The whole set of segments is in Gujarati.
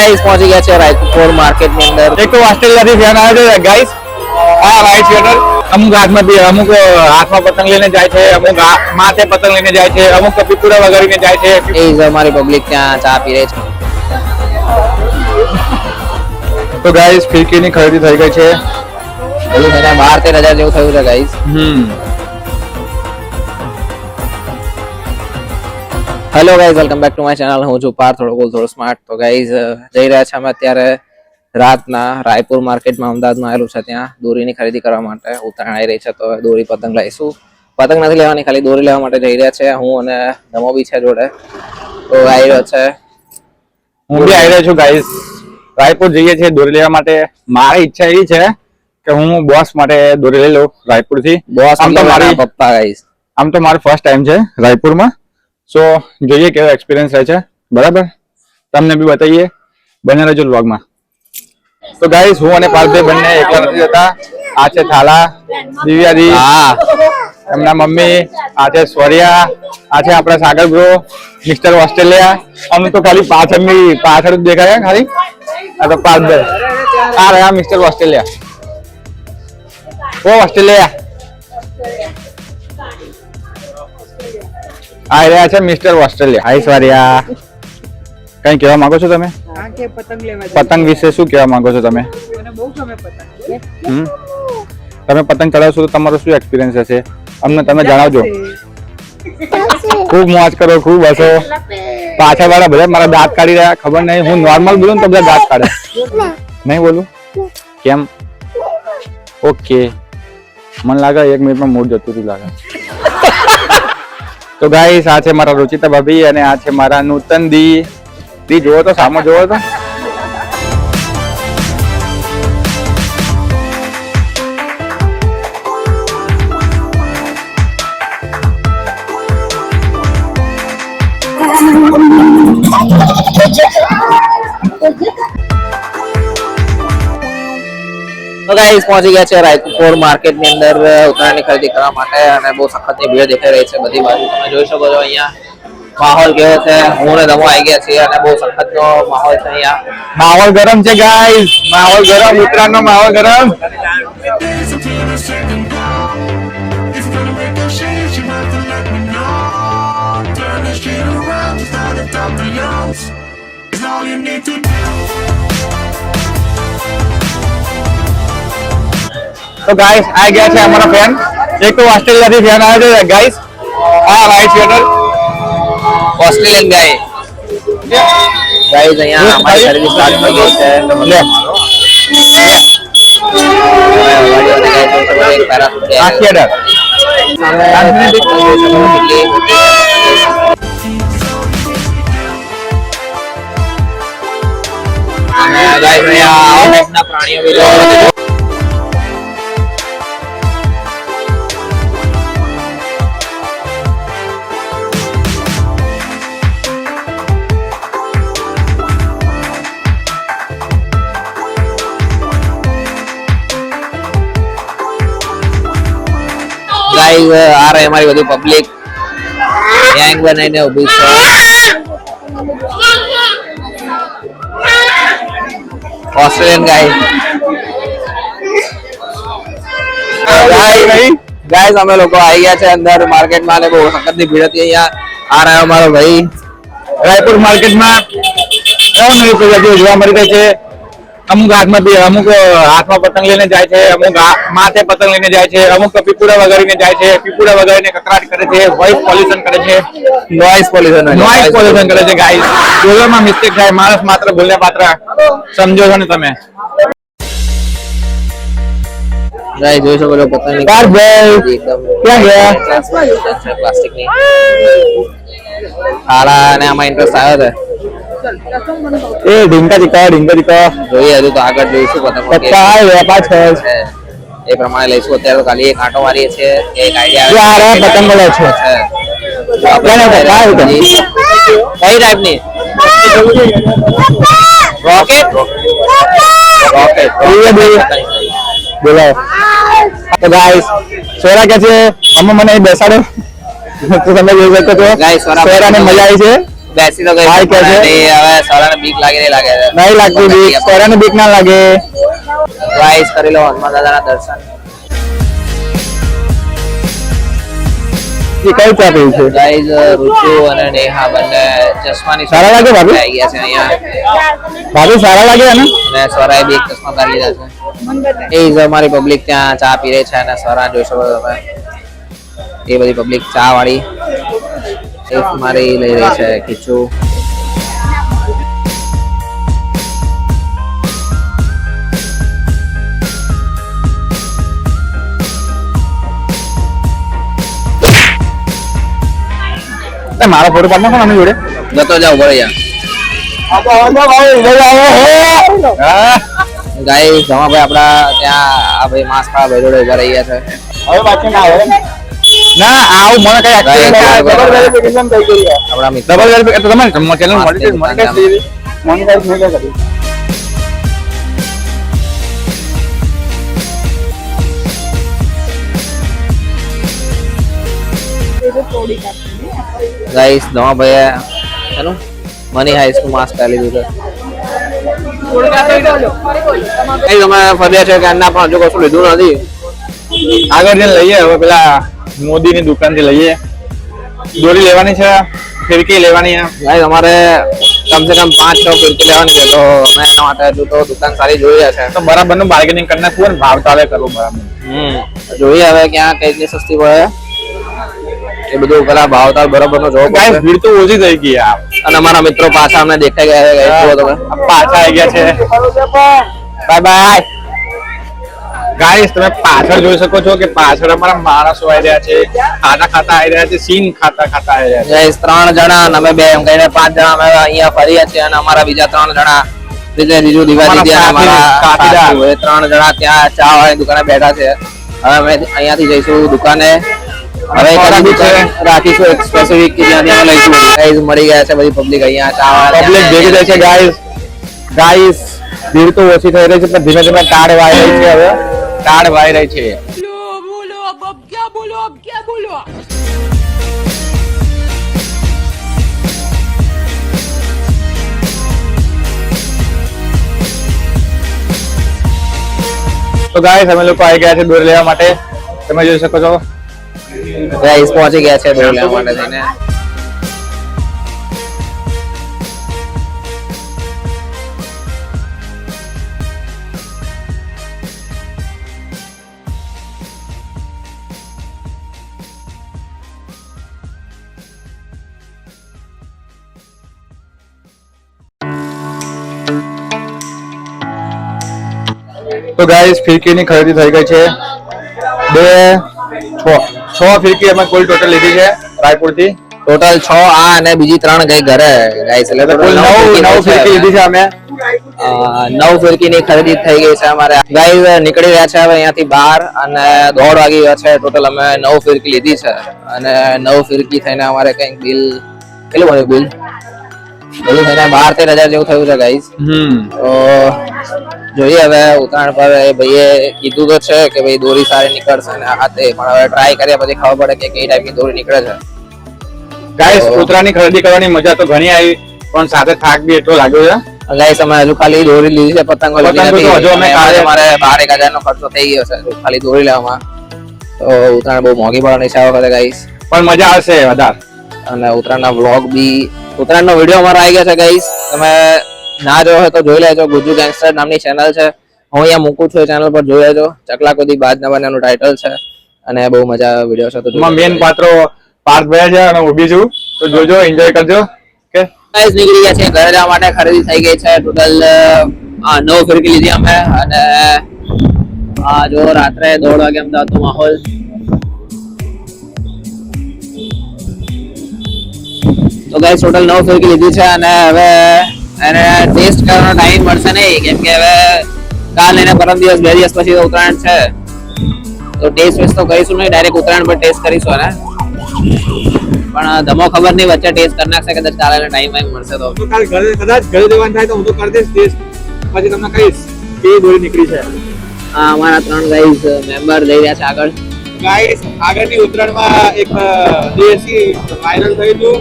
गाइस पहुंच गया છે રાયપુર માર્કેટ ની અંદર। એક તો ઓસ્ટ્રેલિયા થી ફેન આવે છે ગાઈસ। આ રાઈટ શેટર અમુક હાથમાં પતંગ લઈને જાય છે, અમુક માથે પતંગ લઈને જાય છે, અમુક પીપુડા વગાડીને જાય છે। એ જ અમારી પબ્લિક ત્યાં ચા પી રહી છે। તો ગાઈસ ફિરકીની ખરીદી થઈ ગઈ છે। બધું થઈને 12-13 હજાર જેવું થયું છે guys. Hello guys, welcome back to my channel. હું છું પાર થોડો સ્માર્ટ। તો ગાઈઝ જઈ રહ્યા છે અમે અત્યારે રાતના રાયપુર માર્કેટમાં અમદાવાદમાં આવેલું છે, ત્યાં દોરીની ખરીદી કરવા માટે। ઉત્તરાયણ આવી રહી છે તો દોરી પતંગ લઈશું। પતંગ નથી લેવાની, ખાલી દોરી લેવા માટે જઈ રહ્યા છે। હું અને ધમો બી છે જોડે, તો આવી રહ્યો છે। હું બી આવી રહ્યો છું ગાઈસ। રાયપુર જઈએ છીએ દોરી લેવા માટે। મારી ઈચ્છા એવી છે કે હું બોસ માટે દોરી લઈ લઉં રાયપુર થી। બોસ આમ તો મારી પપ્પા ગાઈસ, આમ તો મારો ફર્સ્ટ ટાઈમ છે રાયપુરમાં। સો જોઈએ કેવો એક્સપિરિયન્સ રહે છે, બરાબર? તમને બી બતાવીએ, બને રહેજો વ્લોગમાં। તો ગાઈસ હું અને પાર્થભાઈ બંને એકલા નથી જતા। આ છે થાલા, દિવ્યાજી, એમના મમ્મી, આ છે સ્વર્યા, આ છે આપણા સાગર બ્રો, મિસ્ટર ઓસ્ટ્રેલિયા। અમને તો ખાલી પાછળ જ દેખાય ખાલી। આ તો પાર્થભાઈ, આ રહ્યા મિસ્ટર ઓસ્ટ્રેલિયા। ઓ ઓસ્ટ્રેલિયા આ રહ્યા છે મિસ્ટર ઓસ્ટ્રેલિયા। હાય સ્વર્યા, કઈ કહેવા માંગો છો તમે? પતંગ વિશે શું કહેવા માંગો છો તમે? તમે પતંગ ચડાવશો તો તમારો શું એક્સપિરિયન્સ હશે અમને તમે જણાવજો। ખૂબ મોજ કરો, ખૂબ હસો। પાછળ વાળા બધા મારા દાંત કાઢી રહ્યા, ખબર નહીં હું નોર્મલ બોલું તો બધા દાંત કાઢે। નહીં બોલું કેમ? ઓકે, મને લાગે 1 મિનિટમાં મૂડ જતું હતું લાગે। તો ગાઈસ આ છે મારા રુચિતા ભાભી અને આ છે મારા નૂતન દી। જોવો તો, સામો જોવો તો। તો ગાઈસ પહોંચી ગયા છે રાયપુર માર્કેટ ની અંદર ઉત્તરાયણની ખરીદી કરવા માટે। અને બહુ સખતની ભીડ દેખાઈ રહી છે બધી બાજુ, તમે જોઈ શકો છો। અહીંયા માહોલ કેવો છે, હું ને ધમો આવી ગયા છીએ અને બહુ સખતનો માહોલ છે અહીંયા। માહોલ ગરમ છે ગાઈસ, માહોલ ગરમ, ઉત્તરાયણનો માહોલ ગરમ। તો ગાઈસ આ ગયા છે અમારા ફેન। એક તો ઓસ્ટ્રેલિયા થી ફેન આવે છે ગાઈસ। આ રાઈટ શેટર ઓસ્ટ્રેલિયન ગાય ગાઈસ અહીંયા અમારી ખરીદી સ્ટાર્ટ થઈ ગઈ છે। લે આ શેટર પ્રાણીઓ गाइस आ रहे हमारी बड़ी पब्लिक गैंग बनाने उभी છે। ऑस्ट्रेलियन गाइस અમે લોકો આવી ગયા છે અંદર માર્કેટમાં અને બહુ સખતની ભીડ હતી। અહીંયા આ રહ્યો અમારો ભાઈ। રાયપુર માર્કેટમાં નવી પ્રજાતિઓ જોવા મળી રહી છે। અમુક હાથમાં પતંગ લઈને જાય છે, અમુક માથે પતંગ લઈને જાય છે, અમુક પીપુડા વગાડીને જાય છે, પીપુડા વગાડીને કકરાટ કરે છે, વોઇસ પોલ્યુશન કરે છે, નોઇઝ પોલ્યુશન કરે છે ગાઈસ। બોલવામાં મિસ્ટેક થાય, માણસ માત્ર બોલને પાત્ર, સમજો છો ને તમે? ગાઈસ જોઈ શકો છો પતંગની એકદમ ક્યાં ગયા પ્લાસ્ટિકની હાલા અને આમાં ઇન્ટરેસ્ટ આવ્યો છે। એ ઢીંકા દીકા જોઈએ હજુ તો આગળ જોઈશું પતંગ પત્તા વેપા છે એ પ્રમાણે લઈશું। અત્યારે તો ખાલી એક આંટો મારીએ છીએ, એક આઈડિયા આવે પતંગ મળે છે। કઈ ટાઈપની રોકેટ બોલો। તો ગાઈસ સોરા કે છે અમે મને બેસાડો, તો તમે જોઈ શકો છો સોરાને મજા આવી છે। બેસી તો ગઈ ભાઈ કે છે? હવે સરાને બીક લાગે નહીં લાગે છે નહીં લાગતી બીક, સોરાને બીક ના લાગે. ગાઈસ કરી લો હનુમાન દાદાના દર્શન એ કઈ ચા પીવું છે? ગાઈસ ઋતુ અને નેહા બંને ચશ્માની સારા લાગે ભાભી? આવી ગયા છે અહીંયા ભાભી સારા લાગે ને? અને સ્વરાએ બી એક ચશ્મા પહેરી લીધા છે એ જ અમારી પબ્લિક ત્યાં ચા પી રહી છે અને સ્વરા જોઈ શકો છો તમે એ બધી પબ્લિક ચા વાળી એક મારી લઈ રહી છે ખીચું મારો ફોટો પાડ નાખો ને અમે જોડે. જતો જાવ ઘરે જા ગાઈસ ધમાભાઈ આપડા ત્યાં આ ભાઈ માસ્ક વાળા ભાઈ જોડે ઉભા રહી ગયા છે હવે પાછું ના આવે ના આવું મને કઈ આપણા મિત્ર ડબલ વેરિફિકેશન તમારે ચેનલ મોનેટાઇઝ થઈ મોનેટાઇઝ નહીં કરી. ગાઈસ ધમાભાઈ એનું મની હાઈસ નું માસ્ક પહેરી લીધું છે તમે ફર્યા છે કે એના પણ હજુ કશું લીધું નથી આગળ જઈને લઈએ હવે પેલા મોદીની દુકાનથી લઈએ. દોરી લેવાની છે, ફિરકી લેવાની છે. ગાઈસ અમારે કમસે કમ 5-6 ફિરકી લેવાની છે તો અમે એના માટે હજુ તો દુકાન સારી જોઈએ છે તો બરાબર નું બાર્ગેનિંગ કરી નાખવું ને ભાવ તાલે કરવું બરાબર. જોઈએ હવે ક્યાં કઈ રીતની સસ્તી પડે એ બધું પેલા ભાવતાલ બરાબર નો જોવો ગાઈસ ભીડ તો ઓછી થઈ ગઈ યાર. અને અમારા મિત્રો પાછા અમને દેખાઈ ગયા છે ગાઈસ જુઓ તમે પાછા આવી ગયા છે. બાય બાય ગાઈસ તમે પાછળ જોઈ શકો છો કે પાછળ અમારા માણસો આવી રહ્યા છે, ખાતા ખાતા આવી રહ્યા છે, સીન ખાતા ખાતા આવી રહ્યા છે. ગાઈસ 3 જણા અને અમે 2 એમ કહીને 5 જણા અમે અહીંયા ફરીએ છીએ અને અમારા બીજા 3 જણા રીજુ દિવાળી અને અમારા સાથીદાર. સાથી એ 3 જણા ત્યાં ચા વાળી દુકાને બેઠા છે. હવે અમે અહીંયાથી જઈશું દુકાને હવે રાખીશું એક સ્પેસિફિક કે જ્યાંથી અમે લઈશું. ગાઈસ મળી ગયા છે બધી પબ્લિક અહીંયા ચા પબ્લિક ભેગી થઈ છે ગાઈસ. ગાઈસ ભીડ તો ઓછી થઈ રહી છે પણ ધીમે ધીમે ટાળ વાઈ રહી છે. હવે ટાળ વાઈ રહી છે. बोलो अब क्या बोलो अब क्या बोलो તો ગાઈસ અમે લોકો આવી ગયા છે દોરી લેવા માટે. તમે જોઈ શકો છો ગાઈસ પહોંચી ગયા છે દોરી લેવા માટે થઈને. તો ગાઈસ ફિરકીની ખરીદી થઈ ગઈ છે. 6 ફિરકી અમે કુલ ટોટલ લીધી છે રાયપુરથી. ટોટલ 6 આ અને બીજી 3 ગઈ ઘરે ગાઈસ એટલે કુલ 9 ફિરકી લીધી છે અમે. 9 ફિરકીની ખરીદી થઈ ગઈ છે અમારે. ગાઈસ નીકળી રહ્યા છે હવે અહીંયાથી બહાર અને 1:30 વાગી ગયા છે. ટોટલ અમે 9 ફિરકી લીધી છે અને 9 ફિરકી થઈને અમારે કંઈક બિલ કેટલું બન્યું બિલ બધું થઈને 12-13 હજાર જેવું થયું છે ગાઈસ. તો જોઈએ હવે ઉત્તરાયણ પર એ ભાઈએ કીધું તો છે કે ભાઈ દોરી સારી નીકળશે ને આ તે પણ હવે ટ્રાય કર્યા પછી ખબર પડે કે કઈ ટાઈપની દોરી નીકળે છે. ગાઈસ ઉત્તરાયણની ખરીદી કરવાની મજા તો ઘણી આવી પણ સાથે થાક બી એટલો લાગ્યો છે. ગાઈસ અમે હજુ ખાલી દોરી લીધી છે પતંગો લીધી પતંગો તો નથી. હજુ અમે અને અમારે 12-1000 નો ખર્ચો થઈ ગયો છે ખાલી દોરી લેવામાં. તો ઉત્તરાયણ બહુ મોંઘી પડવાની છે આ વખતે ગાઈસ. પણ મજા આવશે વધારે. અને ઉત્તરાયણના વ્લોગ બી ઉત્તરાયણનો વિડીયો અમારો આવી ગયા છે ગાઈસ. તમે ના જોયો હોય તો જોઈ લેજો. ગુજ્જુ ગેંગસ્ટર નામની ચેનલ છે. હું અહીંયા મૂકું છું એ ચેનલ પર જોઈ લેજો. ચકલા કુદી બાજ ના બનેનું ટાઇટલ છે અને બહુ મજા આવે વિડીયો છે. તો એમાં મેન પાત્રો પાર્થભાઈ છે અને ઊભી છું તો જોજો એન્જોય કરજો. કે ગાઈસ નીકળી ગયા છે ઘરે જવા માટે. ખરીદી થઈ ગઈ છે ટોટલ 9 ફિરકી લીધી અમે અને આ જો રાત્રે 1:30 વાગે અમદાવાદનો માહોલ. તો ગાઈસ ટોટલ 9 ફિરકી લીધી છે અને હવે એને ટેસ્ટ કરવાનો ટાઈમ મળશે નહીં કેમ કે હવે કાલ અને પરમ દિવસ 2 દિવસ પછી ઉત્તરાયણ છે. તો ટેસ્ટ તો કરીશું નહીં, ડાયરેક્ટ ઉત્તરાયણ પર ટેસ્ટ કરીશું અને પણ ધમો ખબર નહીં વચ્ચે ટેસ્ટ કરી નાખશે કદાચ કાલે ટાઈમ મળશે તો. કાલ ઘરે કદાચ ઘરે જવાનું થાય તો હું તો કરી દઈશ ટેસ્ટ પછી તમને કહીશ કે દોરી નીકળી છે. આ અમારા 3 ગાઈસ મેમ્બર જઈ રહ્યા છે આગળ. ગાઈસ આગળની ઉત્તરાયણમાં એક દેશી વાયરલ થયું હતું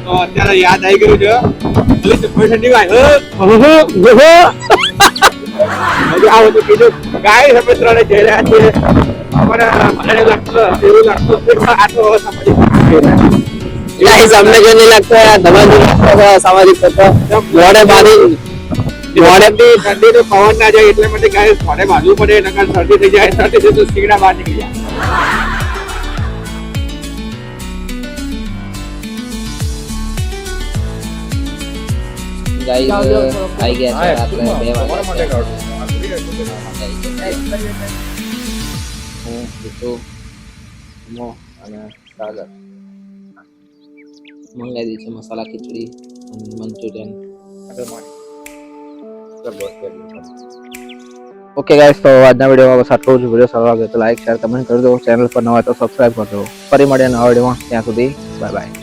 તો અત્યારે યાદ આવી ગયું છે જોઈ તો કોઈ ઠંડી વાય હજુ આવો તો કીધું ગાય અમે ત્રણે જઈ રહ્યા છીએ મને લાગતું એવું લાગતું આ તો સામાજિક गाइस हमने जो नहीं लगता है धमाधम सामाजिक तत्व मोड़े बांधी મોડે થી ઠંડી તો પવન ના જાય એટલે માટે ગાય મોડે બાંધવું પડે નકર શરદી થઈ જાય શરદી થઈ તો સીગડા બહાર નીકળી જાય गाइस आई गया છે રાત્રે 2 વાગે હું બીટુ મો અને સાગર મંગાવી દી છે મસાલા ખીચડી અને મંચુરિયન ઓકે ગાઈસ તો આજના વિડીયોમાં બસ આટલું જ વિડીયો સારો લાગે તો લાઈક શેર કમેન્ટ કરી દો ચેનલ પર નવા હોય તો સબસ્ક્રાઇબ કરજો ફરી મળીએ નવા વિડીયોમાં ત્યાં સુધી બાય બાય